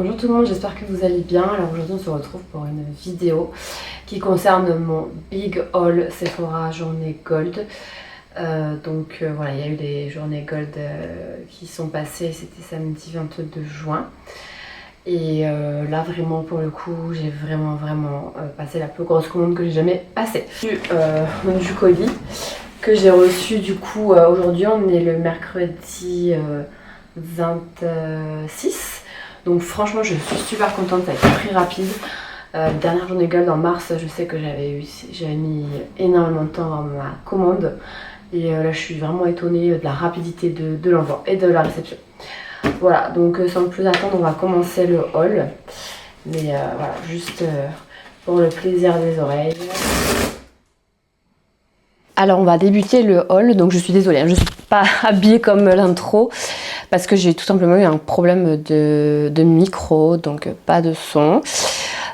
Bonjour tout le monde, j'espère que vous allez bien. Alors aujourd'hui on se retrouve pour une vidéo qui concerne mon Big Haul Sephora journée Gold. Voilà, il y a eu les journées Gold qui sont passées, c'était samedi 22 juin. Et là vraiment pour le coup j'ai vraiment passé la plus grosse commande que j'ai jamais passée. Du colis que j'ai reçu du coup aujourd'hui, on est le mercredi 26. Donc franchement je suis super contente, ça a été très rapide. Dernière journée Gold en mars, je sais que j'avais mis énormément de temps dans ma commande. Et là je suis vraiment étonnée de la rapidité de l'envoi et de la réception. Voilà, donc sans plus attendre, on va commencer le haul. Mais voilà, juste pour le plaisir des oreilles. Alors on va débuter le haul, donc je suis désolée, je ne suis pas habillée comme l'intro parce que j'ai tout simplement eu un problème de micro, donc pas de son.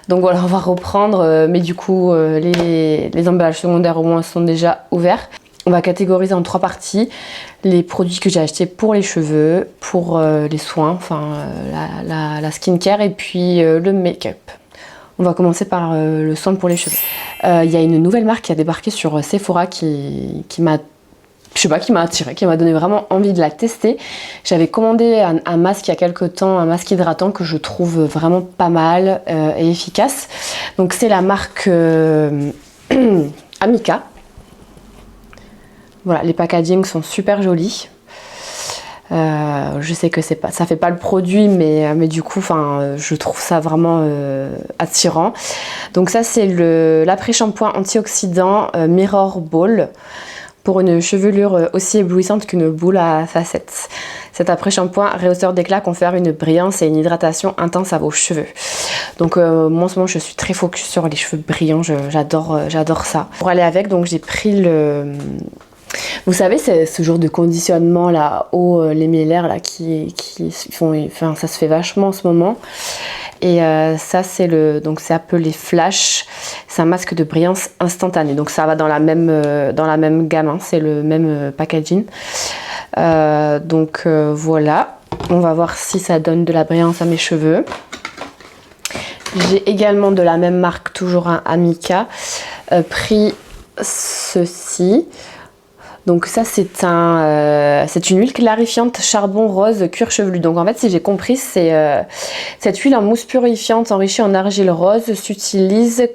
Donc voilà, on va reprendre, mais du coup les emballages secondaires au moins sont déjà ouverts. On va catégoriser en 3 parties les produits que j'ai achetés pour les cheveux, pour les soins, enfin la skincare et puis le make-up. On va commencer par le soin pour les cheveux. Il y a une nouvelle marque qui a débarqué sur Sephora qui m'a attirée, qui m'a donné vraiment envie de la tester. J'avais commandé un masque il y a quelques temps, un masque hydratant que je trouve vraiment pas mal et efficace. Donc c'est la marque Amika. Voilà, les packagings sont super jolis. Je sais que ça fait pas le produit, mais du coup, je trouve ça vraiment attirant. Donc ça, c'est l'après-shampoing antioxydant Mirror Ball pour une chevelure aussi éblouissante qu'une boule à facettes. Cet après-shampoing rehausseur d'éclat confère une brillance et une hydratation intense à vos cheveux. Donc moi en ce moment je suis très focus sur les cheveux brillants, j'adore ça. Pour aller avec, donc j'ai pris vous savez, c'est ce genre de conditionnement là, eau limélaire là, qui font, ça se fait vachement en ce moment. Et ça c'est c'est appelé Flash, c'est un masque de brillance instantanée. Donc ça va dans la même gamme, hein, c'est le même packaging. Voilà, on va voir si ça donne de la brillance à mes cheveux. J'ai également de la même marque, toujours un Amika, pris ceci. Donc ça c'est une huile clarifiante charbon rose cuir chevelu. Donc en fait si j'ai compris cette huile en mousse purifiante enrichie en argile rose s'utilise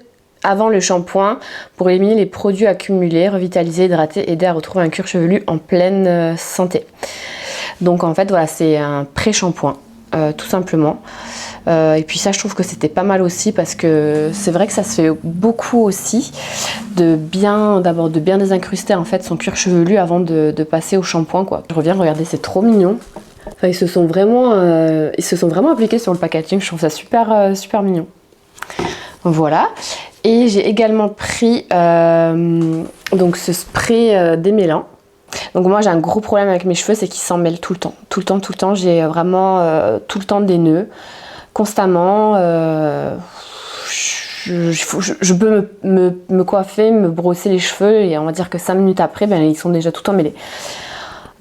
avant le shampoing pour éliminer les produits accumulés, revitaliser, hydrater, aider à retrouver un cuir chevelu en pleine santé. Donc en fait voilà, c'est un pré-shampoing tout simplement. Et puis ça je trouve que c'était pas mal aussi parce que c'est vrai que ça se fait beaucoup aussi d'abord de bien désincruster en fait son cuir chevelu avant de passer au shampoing quoi. Je reviens, regardez, c'est trop mignon. Enfin ils se sont vraiment appliqués sur le packaging, je trouve ça super mignon. Voilà. Et j'ai également pris donc ce spray démêlant. Donc moi j'ai un gros problème avec mes cheveux, c'est qu'ils s'en mêlent tout le temps. J'ai vraiment tout le temps des nœuds. Constamment, je peux me coiffer, me brosser les cheveux et on va dire que 5 minutes après, ils sont déjà tout emmêlés.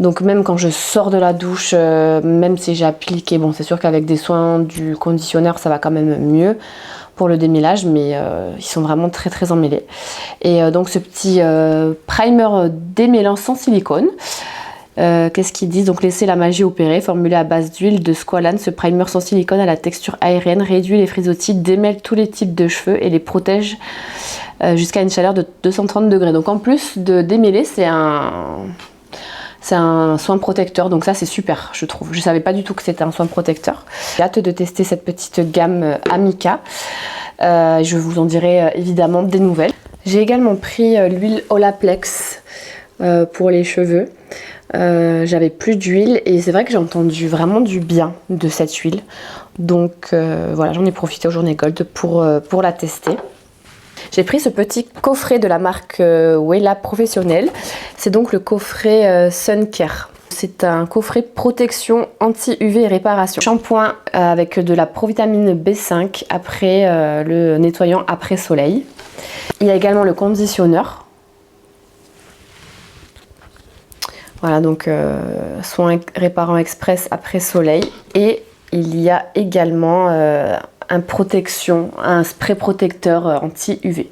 Donc même quand je sors de la douche, même si j'ai appliqué, bon c'est sûr qu'avec des soins du conditionneur ça va quand même mieux pour le démêlage, mais ils sont vraiment très emmêlés. Et donc ce petit primer démêlant sans silicone. Qu'est-ce qu'ils disent? Donc laissez la magie opérer, formulé à base d'huile de squalane, ce primer sans silicone à la texture aérienne réduit les frisottis, démêle tous les types de cheveux et les protège jusqu'à une chaleur de 230 degrés. Donc en plus de démêler, c'est un soin protecteur, donc ça c'est super je trouve. Je savais pas du tout que c'était un soin protecteur. J'ai hâte de tester cette petite gamme Amika. Je vous en dirai évidemment des nouvelles. J'ai également pris l'huile Olaplex pour les cheveux. J'avais plus d'huile et c'est vrai que j'ai entendu vraiment du bien de cette huile. Donc voilà, j'en ai profité aux journées Gold pour la tester. J'ai pris ce petit coffret de la marque Wella Professionnel. C'est donc le coffret Sun Care. C'est un coffret protection anti-UV et réparation. Shampoing avec de la provitamine B5 après le nettoyant après soleil. Il y a également le conditionneur. Voilà, donc soin réparant express après soleil et il y a également un spray protecteur anti-UV.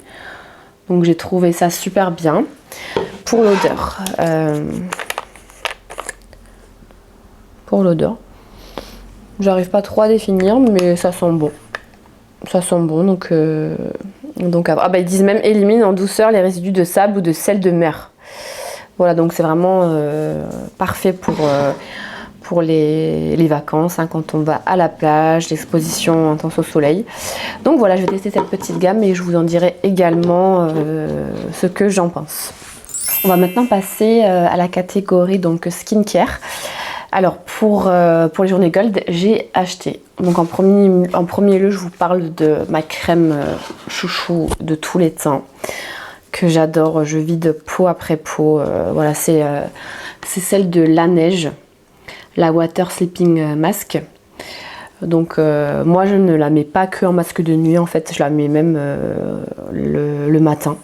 Donc j'ai trouvé ça super bien. Pour l'odeur, j'arrive pas trop à définir, mais ça sent bon. Ça sent bon, donc ah bah ils disent même élimine en douceur les résidus de sable ou de sel de mer. Voilà, donc c'est vraiment parfait pour les vacances, hein, quand on va à la plage, l'exposition intense au soleil. Donc voilà, je vais tester cette petite gamme et je vous en dirai également ce que j'en pense. On va maintenant passer à la catégorie donc skincare. Alors pour les journées Gold, j'ai acheté. Donc en premier lieu, je vous parle de ma crème chouchou de tous les temps que j'adore. Je vide pot après pot. Voilà, c'est celle de Laneige, la Water Sleeping Mask. Donc moi je ne la mets pas que en masque de nuit, en fait je la mets même le matin.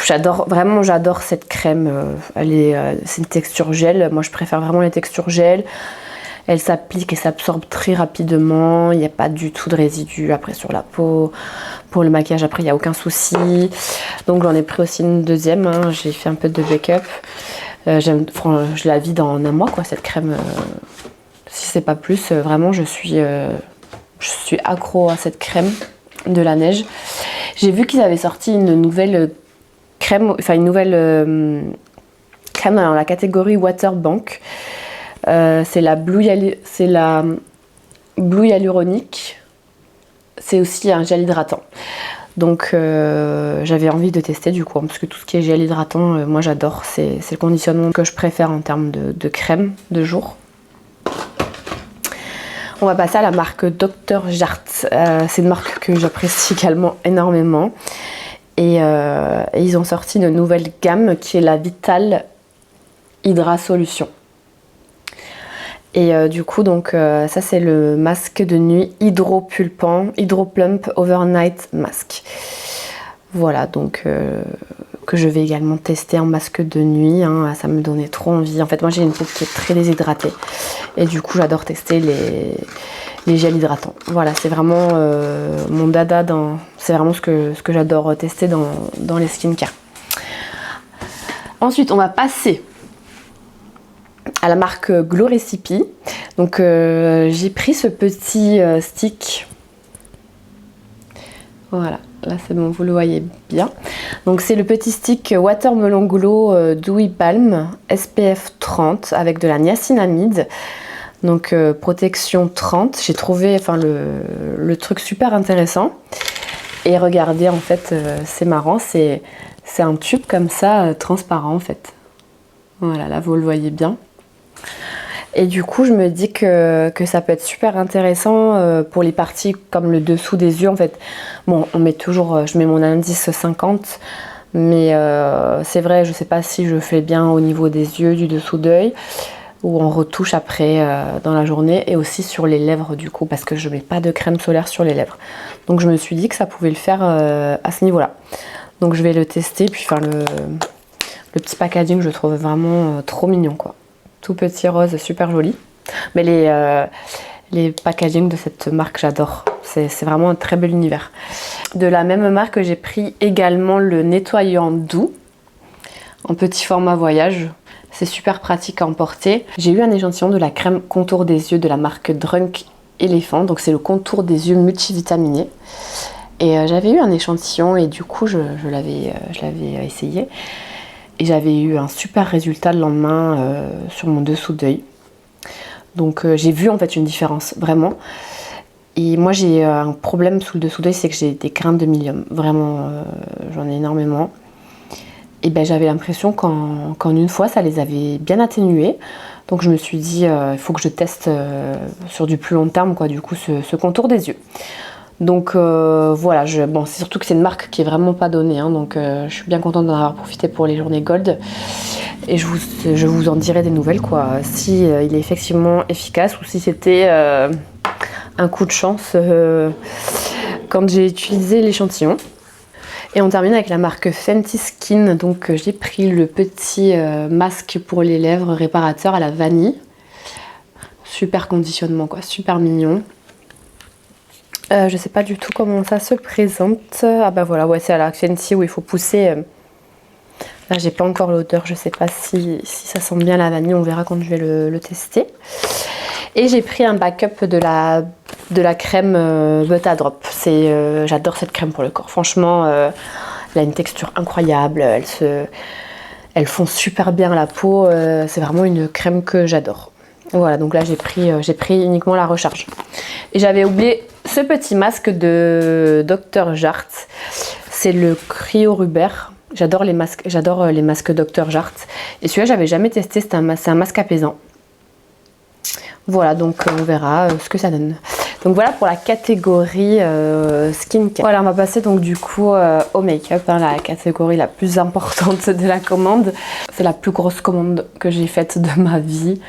J'adore cette crème. C'est une texture gel. Moi je préfère vraiment les textures gel. Elle s'applique et s'absorbe très rapidement. Il n'y a pas du tout de résidus après sur la peau. Pour le maquillage après il n'y a aucun souci. Donc j'en ai pris aussi une deuxième, hein. J'ai fait un peu de make-up. Je la vide en un mois quoi, cette crème. Si c'est pas plus, vraiment je suis accro à cette crème de Laneige. J'ai vu qu'ils avaient sorti une nouvelle crème, enfin une nouvelle crème dans la catégorie Water Bank. C'est la Blue Hyaluronique. C'est aussi un gel hydratant. Donc j'avais envie de tester du coup, parce que tout ce qui est gel hydratant, moi j'adore. C'est le conditionnement que je préfère en termes de crème de jour. On va passer à la marque Dr. Jart. C'est une marque que j'apprécie également énormément. Et ils ont sorti une nouvelle gamme qui est la Vital Hydra Solution. Et du coup, donc ça c'est le masque de nuit Hydro Plump Overnight Mask. Voilà, donc que je vais également tester en masque de nuit, hein. Ça me donnait trop envie. En fait, moi j'ai une peau qui est très déshydratée. Et du coup, j'adore tester les gels hydratants. Voilà, c'est vraiment mon dada. C'est vraiment ce que j'adore tester dans les skincare. Ensuite, on va passer à la marque Glow Recipe. Donc j'ai pris ce petit stick. Voilà, là c'est bon, vous le voyez bien. Donc c'est le petit stick Watermelon Glow Dewy Balm SPF 30 avec de la niacinamide. Donc protection 30. J'ai trouvé le truc super intéressant. Et regardez, en fait, c'est marrant, c'est un tube comme ça, transparent en fait. Voilà, là vous le voyez bien. Et du coup, je me dis que ça peut être super intéressant pour les parties comme le dessous des yeux. En fait, bon, je mets mon indice 50, mais c'est vrai, je sais pas si je fais bien au niveau des yeux, du dessous d'œil, ou on retouche après dans la journée, et aussi sur les lèvres du coup, parce que je mets pas de crème solaire sur les lèvres. Donc je me suis dit que ça pouvait le faire à ce niveau-là. Donc je vais le tester, puis faire le petit packaging, je trouve vraiment trop mignon quoi. Tout petit rose, super joli. Mais les packaging de cette marque, j'adore. C'est vraiment un très bel univers. De la même marque, j'ai pris également le nettoyant doux en petit format voyage. C'est super pratique à emporter. J'ai eu un échantillon de la crème contour des yeux de la marque Drunk Elephant. Donc c'est le contour des yeux multivitaminé. Et j'avais eu un échantillon et du coup je l'avais essayé. Et j'avais eu un super résultat le lendemain sur mon dessous d'œil. Donc j'ai vu en fait une différence, vraiment. Et moi j'ai un problème sous le dessous d'œil, c'est que j'ai des grains de milium. Vraiment, j'en ai énormément. Et ben j'avais l'impression qu'en une fois, ça les avait bien atténués. Donc je me suis dit, il faut que je teste sur du plus long terme, quoi, du coup, ce contour des yeux. Donc voilà, bon, c'est surtout que c'est une marque qui est vraiment pas donnée, hein, donc je suis bien contente d'en avoir profité pour les journées Gold. Et je vous en dirai des nouvelles, quoi, si il est effectivement efficace ou si c'était un coup de chance quand j'ai utilisé l'échantillon. Et on termine avec la marque Fenty Skin. Donc j'ai pris le petit masque pour les lèvres réparateur à la vanille. super conditionnement quoi, super mignon. Je sais pas du tout comment ça se présente. Ah bah voilà, ouais, c'est à la Fenty où il faut pousser. Là j'ai pas encore l'odeur, je sais pas si ça sent bien la vanille, on verra quand je vais le tester. Et j'ai pris un backup de la crème Butterdrop. J'adore cette crème pour le corps. Franchement, elle a une texture incroyable. Elle fond super bien la peau. C'est vraiment une crème que j'adore. Voilà, donc là j'ai pris uniquement la recharge. Et j'avais oublié ce petit masque de Dr. Jart. C'est le Cryo Rubber. J'adore les masques Dr. Jart. Et celui-là j'avais jamais testé. C'est un masque apaisant. Voilà, donc on verra ce que ça donne. Donc voilà pour la catégorie skincare. Voilà, on va passer donc du coup au make-up, hein, la catégorie la plus importante de la commande. C'est la plus grosse commande que j'ai faite de ma vie.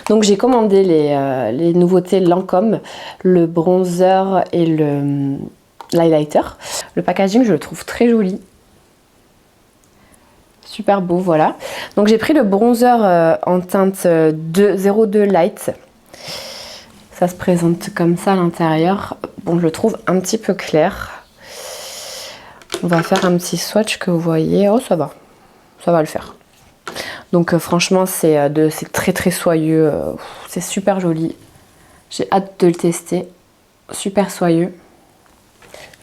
Donc j'ai commandé les nouveautés Lancôme, le bronzer et l'highlighter. Le packaging, je le trouve très joli. Super beau, voilà. Donc j'ai pris le bronzer en teinte 02 Light. Ça se présente comme ça à l'intérieur. Bon, je le trouve un petit peu clair. On va faire un petit swatch que vous voyez. Oh, ça va le faire. Donc franchement, c'est très très soyeux. C'est super joli. J'ai hâte de le tester. Super soyeux.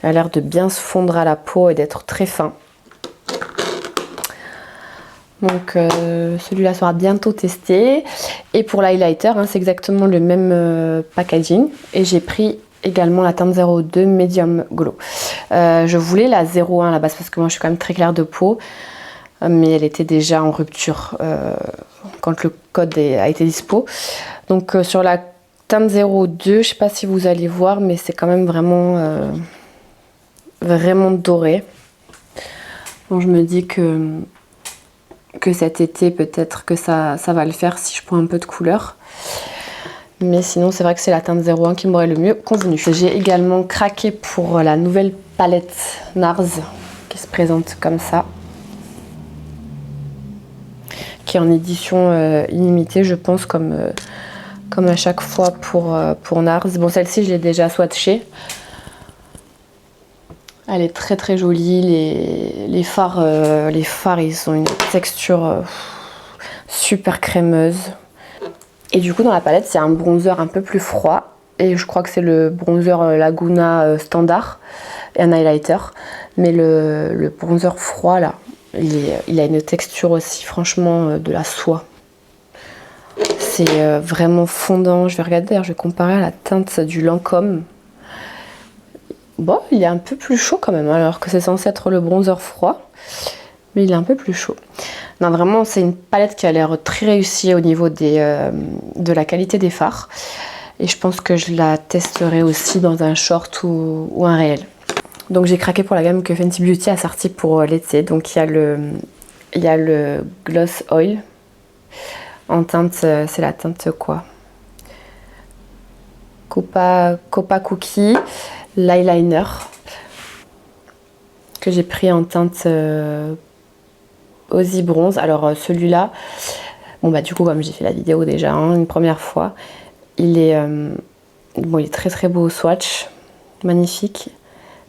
Il a l'air de bien se fondre à la peau et d'être très fin. Donc celui-là sera bientôt testé. Et pour l'highlighter, hein, c'est exactement le même packaging. Et j'ai pris également la teinte 02 Medium Glow. Je voulais la 01 à la base parce que moi je suis quand même très claire de peau. Mais elle était déjà en rupture quand le code a été dispo. Donc sur la teinte 02, je sais pas si vous allez voir, mais c'est quand même vraiment doré. Bon, je me dis que cet été peut-être que ça va le faire si je prends un peu de couleur. Mais sinon c'est vrai que c'est la teinte 01 qui m'aurait le mieux convenu. J'ai également craqué pour la nouvelle palette NARS qui se présente comme ça. Qui est en édition illimitée je pense comme à chaque fois pour NARS. Bon, celle-ci je l'ai déjà swatchée. Elle est très très jolie. Les fards ils ont une texture super crémeuse. Et du coup dans la palette c'est un bronzer un peu plus froid. Et je crois que c'est le bronzer Laguna standard et un highlighter. Mais le bronzer froid là, il a une texture aussi franchement de la soie. C'est vraiment fondant. Je vais regarder d'ailleurs, je vais comparer à la teinte du Lancôme. Bon, il est un peu plus chaud quand même, alors que c'est censé être le bronzer froid. Mais il est un peu plus chaud. Non, vraiment, c'est une palette qui a l'air très réussie au niveau de la qualité des fards. Et je pense que je la testerai aussi dans un short ou un réel. Donc j'ai craqué pour la gamme que Fenty Beauty a sorti pour l'été. Donc il y a le Gloss Oil. En teinte, c'est la teinte quoi? Copa Cookie. L'eyeliner que j'ai pris en teinte Aussie Bronze. Alors celui-là, bon bah du coup comme j'ai fait la vidéo déjà une première fois, il est très très beau au swatch, magnifique.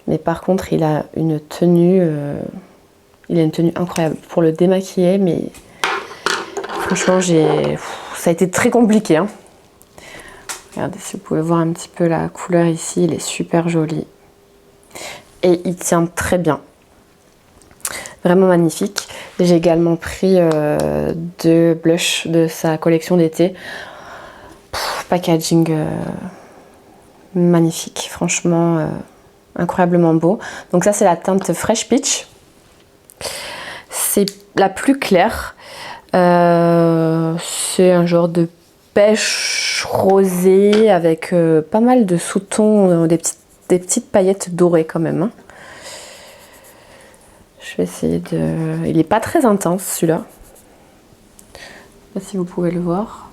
Mais par contre il a une tenue, incroyable pour le démaquiller. Mais franchement ça a été très compliqué. Hein. Regardez si vous pouvez voir un petit peu la couleur ici, il est super joli. Et il tient très bien. Vraiment magnifique. J'ai également pris deux blushs de sa collection d'été. Packaging magnifique, franchement incroyablement beau. Donc ça c'est la teinte Fresh Peach. C'est la plus claire. C'est un genre de pêche rosée avec pas mal de sous-tons, des petites paillettes dorées quand même. Hein. Je vais essayer de... Il n'est pas très intense celui-là. Je ne sais pas si vous pouvez le voir.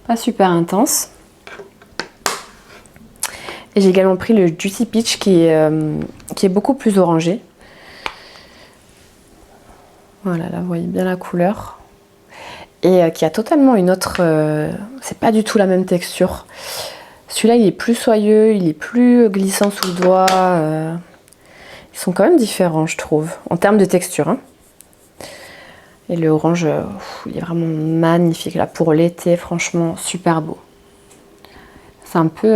Pas super intense. Et j'ai également pris le Juicy Peach qui est beaucoup plus orangé. Voilà, là vous voyez bien la couleur. et qui a totalement une autre... c'est pas du tout la même texture. Celui-là, il est plus soyeux, il est plus glissant sous le doigt. Ils sont quand même différents, je trouve, en termes de texture. Hein. Et le orange, il est vraiment magnifique. Là, pour l'été, franchement, super beau. C'est un peu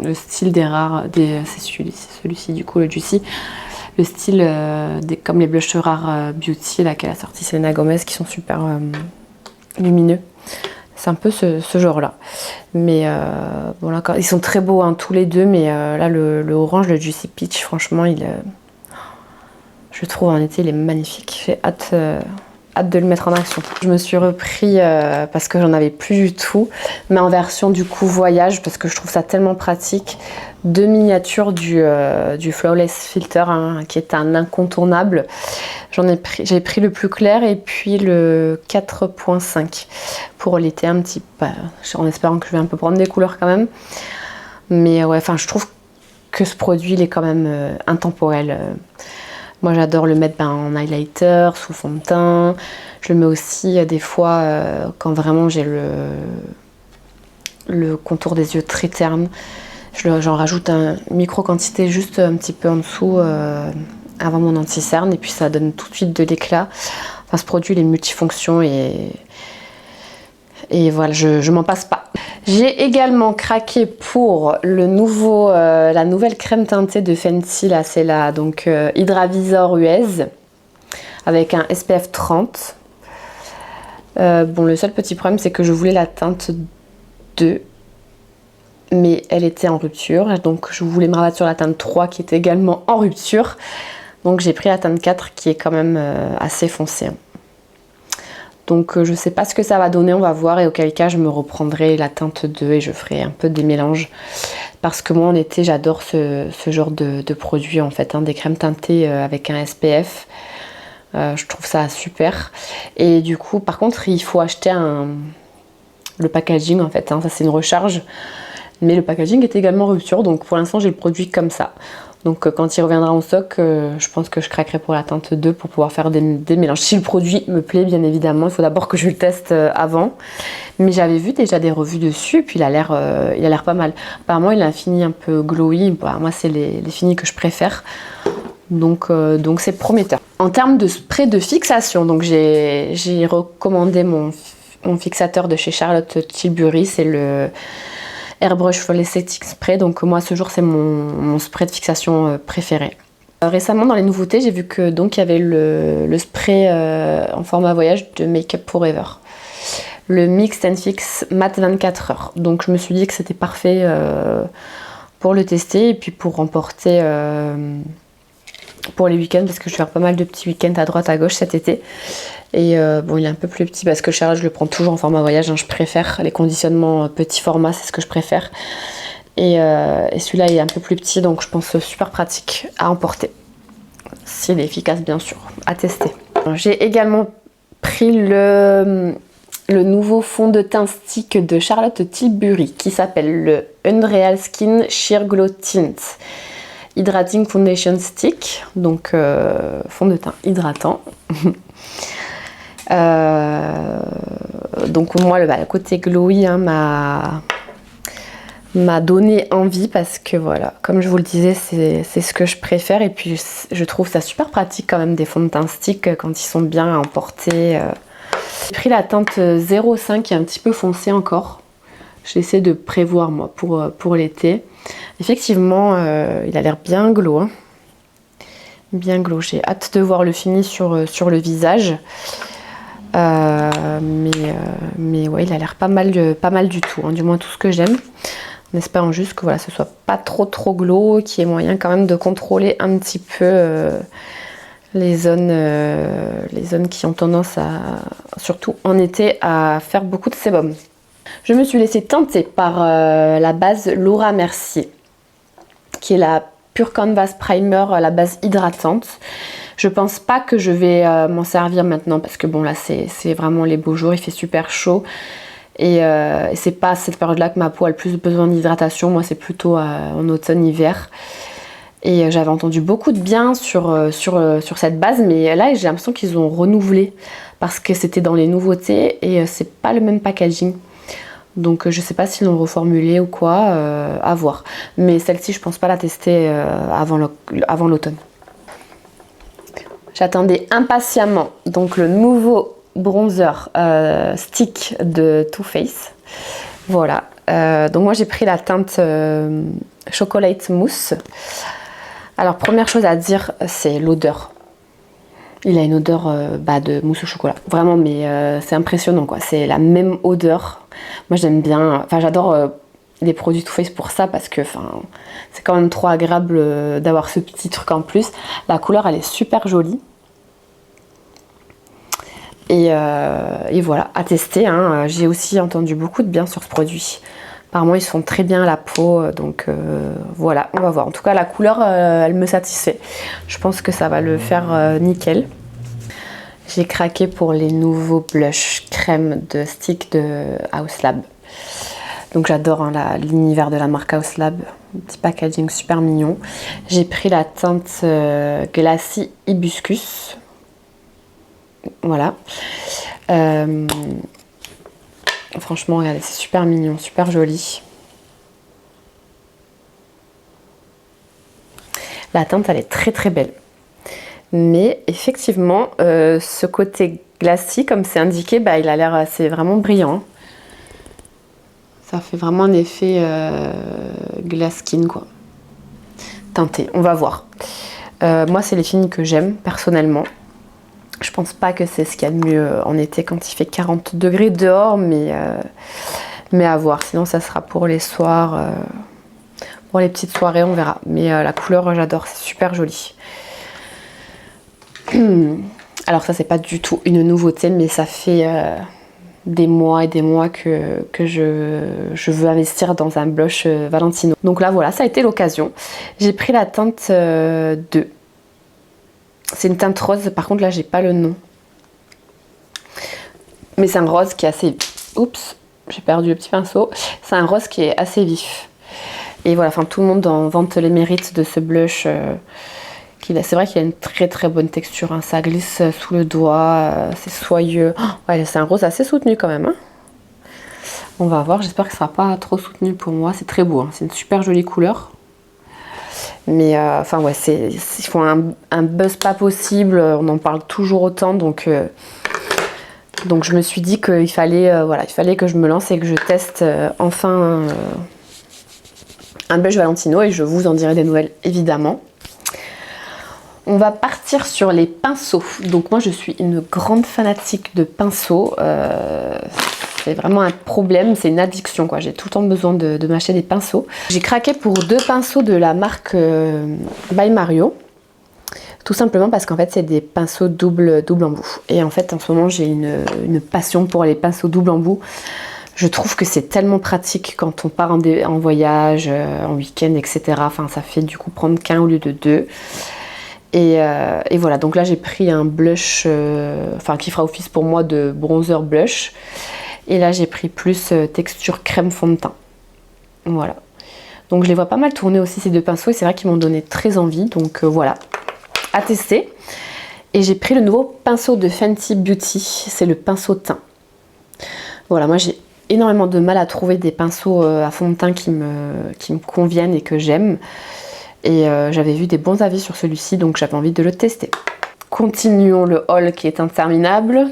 le style des rares... c'est celui-ci, du coup, le Juicy. Le style comme les blushs rares Beauty, là, qu'elle a sorti Selena Gomez, qui sont super lumineux. C'est un peu ce genre-là. Mais bon, là, ils sont très beaux, hein, tous les deux. Mais là, le orange, le Juicy Peach, franchement, je trouve en été, il est magnifique. J'ai hâte de le mettre en action. Je me suis repris parce que j'en avais plus du tout, mais en version du coup voyage, parce que je trouve ça tellement pratique. 2 miniatures du Flawless Filter, hein, qui est un incontournable. J'ai pris le plus clair et puis le 4.5 pour l'été, un petit peu, en espérant que je vais un peu prendre des couleurs quand même. Mais ouais, enfin, je trouve que ce produit, il est quand même intemporel. Moi, j'adore le mettre en highlighter, sous fond de teint. Je le mets aussi des fois quand vraiment j'ai le contour des yeux très terne. J'en rajoute une micro quantité juste un petit peu en dessous avant mon anti-cerne et puis ça donne tout de suite de l'éclat. Enfin, ce produit, il est multifonction et voilà, je m'en passe pas. J'ai également craqué pour la nouvelle crème teintée de Fenty, là c'est la donc Hydravisor US avec un SPF 30. Bon, le seul petit problème c'est que je voulais la teinte 2, mais elle était en rupture, donc je voulais me rabattre sur la teinte 3 qui est également en rupture. Donc j'ai pris la teinte 4 qui est quand même assez foncée. Donc je sais pas ce que ça va donner, on va voir, et auquel cas je me reprendrai la teinte 2 et je ferai un peu des mélanges. Parce que moi en été j'adore ce genre de produit en fait, hein, des crèmes teintées avec un SPF. Je trouve ça super. Et du coup par contre il faut acheter le packaging en fait, hein, ça c'est une recharge. Mais le packaging est également en rupture, donc pour l'instant j'ai le produit comme ça. Donc quand il reviendra en stock, je pense que je craquerai pour la teinte 2 pour pouvoir faire des mélanges. Si le produit me plaît, bien évidemment, il faut d'abord que je le teste avant. Mais j'avais vu déjà des revues dessus, puis il a l'air pas mal. Apparemment, il a un fini un peu glowy. Bah, moi, c'est les finis que je préfère. Donc c'est prometteur. En termes de spray de fixation, donc j'ai recommandé mon fixateur de chez Charlotte Tilbury, c'est le Airbrush Flawless Setting Spray, donc moi ce jour c'est mon spray de fixation préféré. Récemment dans les nouveautés j'ai vu que donc il y avait le spray en format voyage de Make Up Forever, le Mix and Fix Matte 24 heures. Donc je me suis dit que c'était parfait pour le tester et puis pour remporter pour les week-ends, parce que je vais faire pas mal de petits week-ends à droite à gauche cet été. Et bon, il est un peu plus petit parce que Charlotte, je le prends toujours en format voyage, hein, je préfère les conditionnements petit format, c'est ce que je préfère. Et celui-là il est un peu plus petit, donc je pense super pratique à emporter, s'il est efficace bien sûr, à tester. J'ai également pris le nouveau fond de teint stick de Charlotte Tilbury qui s'appelle le Unreal Skin Sheer Glow Tint Hydrating Foundation Stick, donc fond de teint hydratant. Donc moi le côté glowy, hein, m'a donné envie parce que voilà, comme je vous le disais, c'est ce que je préfère et puis je trouve ça super pratique quand même des fonds de teint stick quand ils sont bien à emporter. J'ai pris la teinte 05 qui est un petit peu foncée encore. J'essaie de prévoir moi pour l'été. Effectivement il a l'air bien glow, hein. Bien glow, j'ai hâte de voir le fini sur le visage. Mais ouais, il a l'air pas mal du tout, hein, du moins tout ce que j'aime, en espérant juste que voilà, ce soit pas trop glow, qu'il y ait moyen quand même de contrôler un petit peu les zones qui ont tendance surtout en été, à faire beaucoup de sébum. Je me suis laissée tenter par la base Laura Mercier, qui est la Pure Canvas Primer, la base hydratante. Je pense pas que je vais m'en servir maintenant parce que bon là c'est vraiment les beaux jours, il fait super chaud et c'est pas à cette période là que ma peau a le plus besoin d'hydratation. Moi c'est plutôt en automne-hiver Et j'avais entendu beaucoup de bien sur cette base, mais là j'ai l'impression qu'ils ont renouvelé parce que c'était dans les nouveautés et c'est pas le même packaging. Donc je sais pas s'ils l'ont reformulé ou quoi, à voir. Mais celle-ci je pense pas la tester avant l'automne. J'attendais impatiemment donc le nouveau bronzer stick de Too Faced. Voilà. Donc moi j'ai pris la teinte Chocolate Mousse. Alors première chose à dire, c'est l'odeur. Il a une odeur de mousse au chocolat. Vraiment, mais c'est impressionnant quoi. C'est la même odeur. Moi j'aime bien, enfin j'adore les produits Too Faced pour ça parce que c'est quand même trop agréable d'avoir ce petit truc en plus. La couleur elle est super jolie. Et voilà, à tester. Hein. J'ai aussi entendu beaucoup de bien sur ce produit. Apparemment, ils sont très bien à la peau, donc voilà, on va voir. En tout cas, la couleur, elle me satisfait. Je pense que ça va le faire nickel. J'ai craqué pour les nouveaux blush crème de stick de Haus Lab. Donc j'adore hein, l'univers de la marque Haus Lab. Un petit packaging super mignon. J'ai pris la teinte Glacis Hibiscus. Voilà. Franchement, regardez, c'est super mignon, super joli. La teinte, elle est très très belle. Mais effectivement, ce côté glacis, comme c'est indiqué, il a l'air assez vraiment brillant. Ça fait vraiment un effet glass skin, quoi. Teinté, on va voir. Moi, c'est les fines que j'aime, personnellement. Je pense pas que c'est ce qu'il y a de mieux en été quand il fait 40 degrés dehors, mais à voir. Sinon, ça sera pour les soirs, pour les petites soirées, on verra. Mais la couleur, j'adore, c'est super joli. Alors ça, c'est pas du tout une nouveauté, mais ça fait des mois et des mois que je veux investir dans un blush Valentino. Donc là, voilà, ça a été l'occasion. J'ai pris la teinte 2. C'est une teinte rose, par contre là j'ai pas le nom. Mais c'est un rose qui est assez... Oups, j'ai perdu le petit pinceau. C'est un rose qui est assez vif. Et voilà, tout le monde en vante les mérites de ce blush. C'est vrai qu'il a une très très bonne texture. Hein. Ça glisse sous le doigt, c'est soyeux. Oh, ouais, c'est un rose assez soutenu quand même. Hein. On va voir, j'espère que ça sera pas trop soutenu pour moi. C'est très beau, hein. C'est une super jolie couleur. Mais ouais, ils font un buzz pas possible, on en parle toujours autant, donc je me suis dit qu'il fallait, il fallait que je me lance et que je teste enfin un blush Valentino et je vous en dirai des nouvelles évidemment. On va partir sur les pinceaux. Donc moi je suis une grande fanatique de pinceaux. C'est vraiment un problème, c'est une addiction quoi. J'ai tout le temps besoin de m'acheter des pinceaux. J'ai craqué pour 2 pinceaux de la marque By Mario. Tout simplement parce qu'en fait c'est des pinceaux double embout. Et en fait en ce moment j'ai une passion pour les pinceaux double embout. Je trouve que c'est tellement pratique quand on part en voyage, en week-end, etc. Ça fait du coup prendre qu'un au lieu de 2. Et voilà, donc là j'ai pris un blush, qui fera office pour moi de bronzer blush. Et là j'ai pris plus texture crème fond de teint. Voilà. Donc je les vois pas mal tourner aussi ces 2 pinceaux et c'est vrai qu'ils m'ont donné très envie. Donc voilà, à tester. Et j'ai pris le nouveau pinceau de Fenty Beauty, c'est le pinceau teint. Voilà, moi j'ai énormément de mal à trouver des pinceaux à fond de teint qui me conviennent et que j'aime. Et j'avais vu des bons avis sur celui-ci, donc j'avais envie de le tester. Continuons le haul qui est interminable.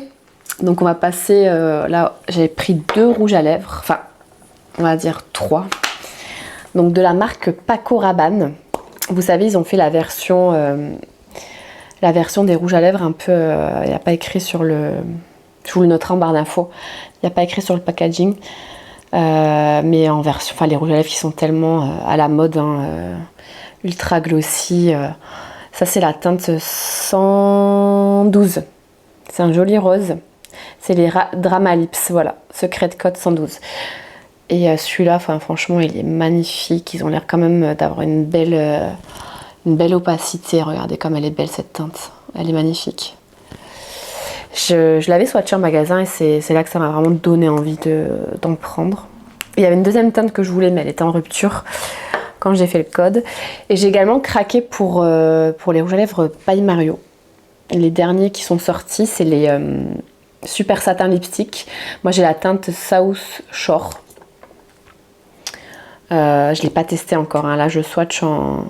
Donc on va passer, là j'ai pris 2 rouges à lèvres, on va dire 3. Donc de la marque Paco Rabanne. Vous savez, ils ont fait la version des rouges à lèvres un peu, il n'y a pas écrit sur le... Je vous le noterai en barre d'infos. Il n'y a pas écrit sur le packaging. Mais en version, les rouges à lèvres qui sont tellement à la mode, ultra glossy. Ça c'est la teinte 112. C'est un joli rose. C'est les Drama Lips, voilà. Secret Code 112. Et celui-là, franchement, il est magnifique. Ils ont l'air quand même d'avoir une belle opacité. Regardez comme elle est belle cette teinte. Elle est magnifique. Je l'avais swatché en magasin et c'est là que ça m'a vraiment donné envie d'en prendre. Il y avait une deuxième teinte que je voulais, mais elle était en rupture. quand j'ai fait le code. Et j'ai également craqué pour les rouges à lèvres By Mario. Les derniers qui sont sortis, c'est les Super Satin Lipstick. Moi j'ai la teinte South Shore. Je ne l'ai pas testé encore, hein. Là je swatch en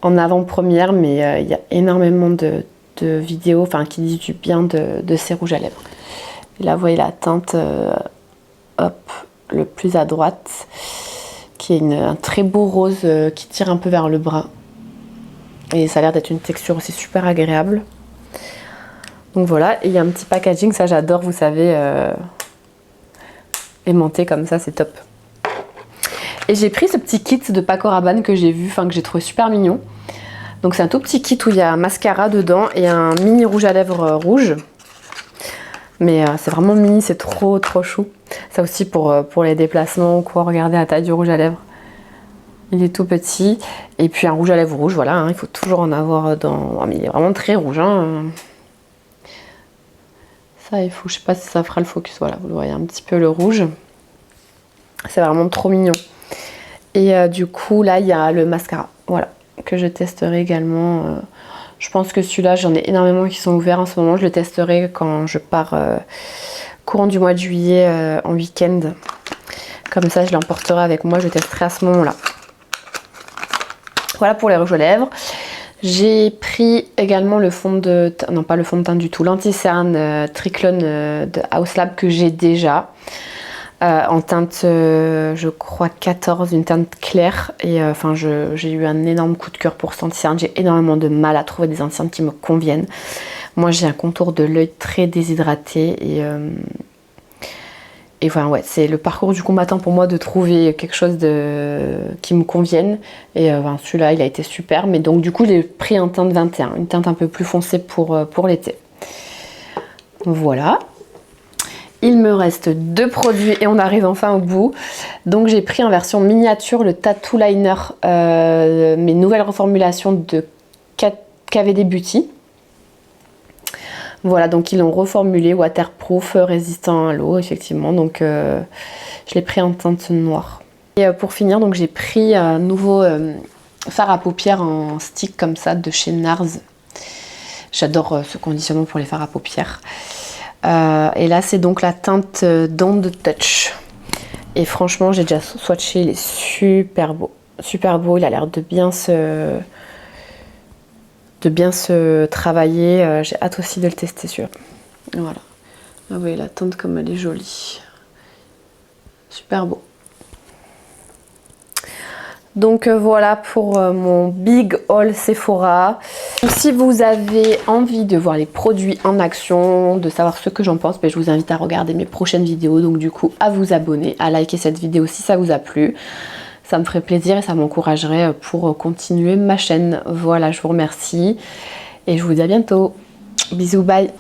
avant-première, mais il y a énormément de vidéos qui disent du bien de ces rouges à lèvres. Et là vous voyez la teinte le plus à droite, qui est un très beau rose qui tire un peu vers le bras. Et ça a l'air d'être une texture aussi super agréable. Donc voilà, et il y a un petit packaging, ça j'adore, vous savez, aimanté comme ça, c'est top. Et j'ai pris ce petit kit de Paco Rabanne que j'ai vu, que j'ai trouvé super mignon. Donc c'est un tout petit kit où il y a un mascara dedans et un mini rouge à lèvres rouge. Mais c'est vraiment mini, c'est trop chou. Ça aussi pour les déplacements ou quoi, regardez la taille du rouge à lèvres. Il est tout petit. Et puis un rouge à lèvres rouge, voilà, hein, il faut toujours en avoir dans... Oh, mais il est vraiment très rouge, hein. Ça, il faut, je sais pas si ça fera le focus, voilà, vous le voyez un petit peu le rouge. C'est vraiment trop mignon. Et du coup, là, il y a le mascara, voilà, que je testerai également. Je pense que celui-là, j'en ai énormément qui sont ouverts en ce moment. Je le testerai quand je pars courant du mois de juillet en week-end. Comme ça, je l'emporterai avec moi, je testerai à ce moment-là. Voilà pour les rouges à lèvres. J'ai pris également le fond de teint, non pas le fond de teint du tout, l'anti-cerne Triclone de Haus Lab que j'ai déjà. En teinte, je crois 14, une teinte claire. Et j'ai eu un énorme coup de cœur pour cet anti-cerne. J'ai énormément de mal à trouver des anti-cernes qui me conviennent. Moi, j'ai un contour de l'œil très déshydraté. Et voilà, ouais, c'est le parcours du combattant pour moi de trouver quelque chose qui me convienne. Et celui-là, il a été super. Mais donc, du coup, j'ai pris en teinte 21, une teinte un peu plus foncée pour l'été. Voilà. Il me reste 2 produits et on arrive enfin au bout. Donc j'ai pris en version miniature le Tattoo Liner, mes nouvelles reformulations de KVD Beauty. Voilà, donc ils l'ont reformulé, waterproof, résistant à l'eau, effectivement. Donc je l'ai pris en teinte noire. Et pour finir, donc j'ai pris un nouveau fard à paupières en stick comme ça de chez NARS. J'adore ce conditionnement pour les fards à paupières. Et là c'est donc la teinte Don't Touch. Et franchement j'ai déjà swatché, il est super beau. Super beau, il a l'air de bien se travailler. J'ai hâte aussi de le tester celui-là. Voilà. Ah oui, la teinte comme elle est jolie. Super beau. Donc voilà pour mon big haul Sephora. Si vous avez envie de voir les produits en action, de savoir ce que j'en pense, je vous invite à regarder mes prochaines vidéos. Donc du coup à vous abonner, à liker cette vidéo si ça vous a plu. Ça me ferait plaisir et ça m'encouragerait pour continuer ma chaîne. Voilà, je vous remercie et je vous dis à bientôt. Bisous, bye.